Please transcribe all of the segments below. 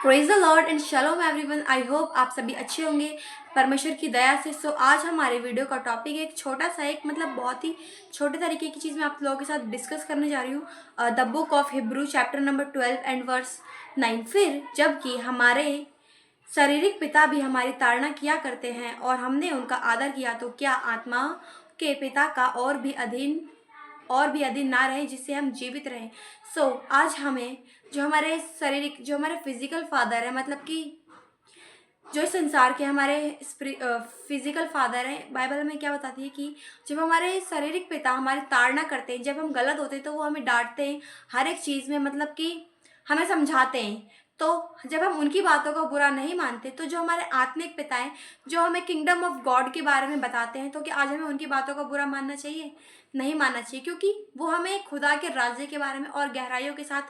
Praise the lord and shalom everyone. I hope आप सभी अच्छे होंगे परमेश्वर की दया से। आज हमारे वीडियो का टॉपिक एक छोटा सा एक बहुत ही छोटे तरीके की चीज़ मैं आप लोगों के साथ डिस्कस करने जा रही हूँ। The book of Hebrew chapter number 12 and verse 9। फिर जबकि हमारे शारीरिक पिता भी हमारी ताड़ना किया करते हैं और हमने उनका आदर किया, तो क्या आत्मा के पिता का और भी अधीन ना रहे जिससे हम जीवित रहें। आज हमें जो हमारे फिजिकल फादर है, मतलब कि जो इस संसार के हमारे फिजिकल फादर हैं, बाइबल में क्या बताती है कि जब हमारे शारीरिक पिता हमारी ताड़ना करते हैं, जब हम गलत होते हैं तो वो हमें डांटते हैं हर एक चीज़ में, मतलब कि हमें समझाते हैं। तो जब हम उनकी बातों का बुरा नहीं मानते, तो जो हमारे आत्मिक पिता हैं, जो हमें किंगडम ऑफ गॉड के बारे में बताते हैं, तो क्या आज हमें उनकी बातों का बुरा मानना चाहिए? नहीं मानना चाहिए, क्योंकि वो हमें खुदा के राज्य के बारे में और गहराइयों के साथ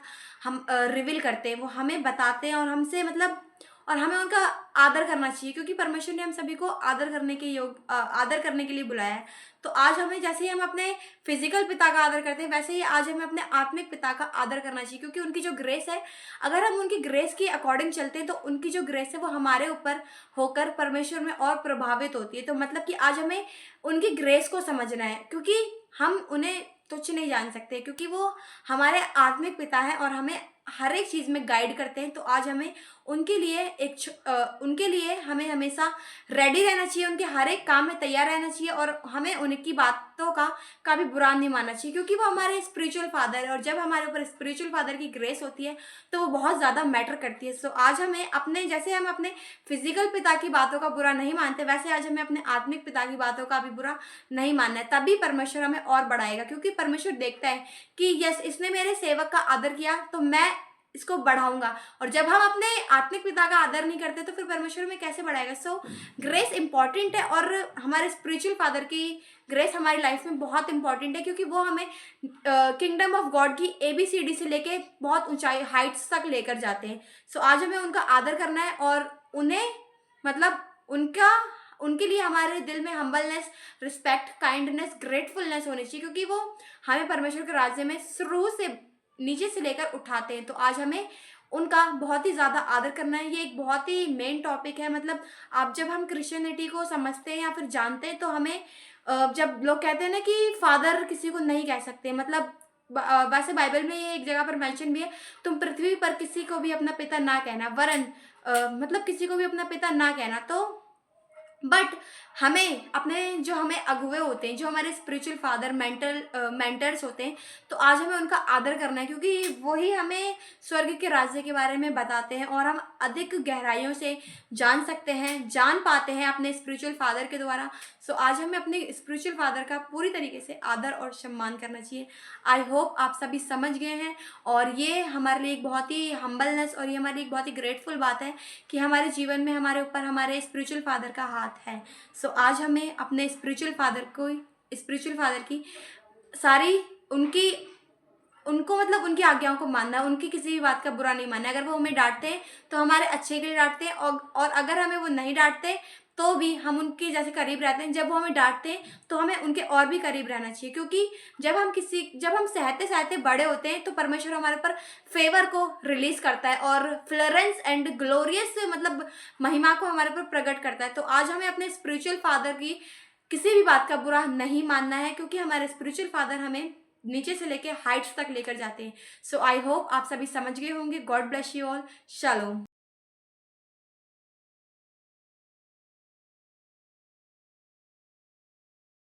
हम रिवील करते हैं, वो हमें बताते हैं और हमें उनका आदर करना चाहिए, क्योंकि परमेश्वर ने हम सभी को आदर करने के लिए बुलाया है। तो आज हमें, जैसे ही हम अपने फिजिकल पिता का आदर करते हैं, वैसे ही आज हमें अपने आत्मिक पिता का आदर करना चाहिए, क्योंकि उनकी जो ग्रेस है, अगर हम उनकी ग्रेस के अकॉर्डिंग चलते हैं, तो उनकी जो ग्रेस है वो हमारे ऊपर होकर परमेश्वर में और प्रभावित होती है। तो मतलब कि आज हमें उनकी ग्रेस को समझना है, क्योंकि हम उन्हें तुच्छ नहीं जान सकते, क्योंकि वो हमारे आत्मिक पिता है और हमें हर एक चीज़ में गाइड करते हैं। तो आज हमें उनके लिए हमें हमेशा रेडी रहना चाहिए, उनके हर एक काम में तैयार रहना चाहिए, और हमें उनकी बातों का कभी बुरा नहीं मानना चाहिए, क्योंकि वो हमारे स्पिरिचुअल फादर है। और जब हमारे ऊपर स्पिरिचुअल फादर की ग्रेस होती है तो वो बहुत ज़्यादा मैटर करती है। आज हमें जैसे हम अपने फिजिकल पिता की बातों का बुरा नहीं मानते, वैसे आज हमें अपने आत्मिक पिता की बातों का भी बुरा नहीं मानना है। तभी परमेश्वर हमें और बढ़ाएगा, क्योंकि परमेश्वर देखता है कि यस, इसने मेरे सेवक का आदर किया तो मैं इसको बढ़ाऊंगा। और जब हम अपने आत्मिक पिता का आदर नहीं करते, तो फिर परमेश्वर में कैसे बढ़ाएगा। ग्रेस इंपॉर्टेंट है, और हमारे स्पिरिचुअल फादर की ग्रेस हमारी लाइफ में बहुत इंपॉर्टेंट है, क्योंकि वो हमें किंगडम ऑफ गॉड की ABCD से लेके बहुत ऊंचाई हाइट्स तक लेकर जाते हैं। आज हमें उनका आदर करना है, और उन्हें मतलब उनके लिए हमारे दिल में हम्बलनेस, रिस्पेक्ट, काइंडनेस, ग्रेटफुलनेस होनी चाहिए, क्योंकि वो हमें परमेश्वर के राज्य में शुरू से नीचे से लेकर उठाते हैं। तो आज हमें उनका बहुत ही ज़्यादा आदर करना है। ये एक बहुत ही मेन टॉपिक है। मतलब जब हम क्रिश्चियनिटी को समझते हैं या फिर जानते हैं, तो हमें जब लोग कहते हैं ना कि फादर किसी को नहीं कह सकते, मतलब वैसे बाइबल में ये एक जगह पर मेंशन भी है, तुम पृथ्वी पर किसी को भी अपना पिता ना कहना, वरन मतलब किसी को भी अपना पिता ना कहना। तो बट हमें जो हमें अगुवे होते हैं, जो हमारे स्पिरिचुअल फादर, मेंटर्स होते हैं, तो आज हमें उनका आदर करना है, क्योंकि वही हमें स्वर्ग के राज्य के बारे में बताते हैं, और हम अधिक गहराइयों से जान पाते हैं अपने स्पिरिचुअल फादर के द्वारा। आज हमें अपने स्पिरिचुअल फादर का पूरी तरीके से आदर और सम्मान करना चाहिए। आई होप आप सभी समझ गए हैं, और ये हमारे लिए एक बहुत ही हम्बलनेस, और ये हमारे लिए एक बहुत ही ग्रेटफुल बात है कि हमारे जीवन में हमारे ऊपर हमारे स्पिरिचुअल फादर का हाथ है। आज हमें अपने स्पिरिचुअल फादर की सारी मतलब उनकी आज्ञाओं को मानना है, उनकी किसी भी बात का बुरा नहीं मानना है। अगर वो हमें डांटते हैं तो हमारे अच्छे के लिए डांटते हैं, और अगर हमें वो नहीं डांटते तो भी हम उनके जैसे करीब रहते हैं। जब वो हमें डांटते हैं तो हमें उनके और भी करीब रहना चाहिए, क्योंकि जब हम सहते सहते बड़े होते हैं, तो परमेश्वर हमारे ऊपर फेवर को रिलीज करता है, और फ्लोरेंस एंड ग्लोरियस मतलब महिमा को हमारे ऊपर प्रकट करता है। तो आज हमें अपने स्पिरिचुअल फादर की किसी भी बात का बुरा नहीं मानना है, क्योंकि हमारे स्पिरिचुअल फादर हमें नीचे से लेके हाइट्स तक लेकर जाते हैं। आई होप आप सभी समझ गए होंगे। God bless you all. Shalom.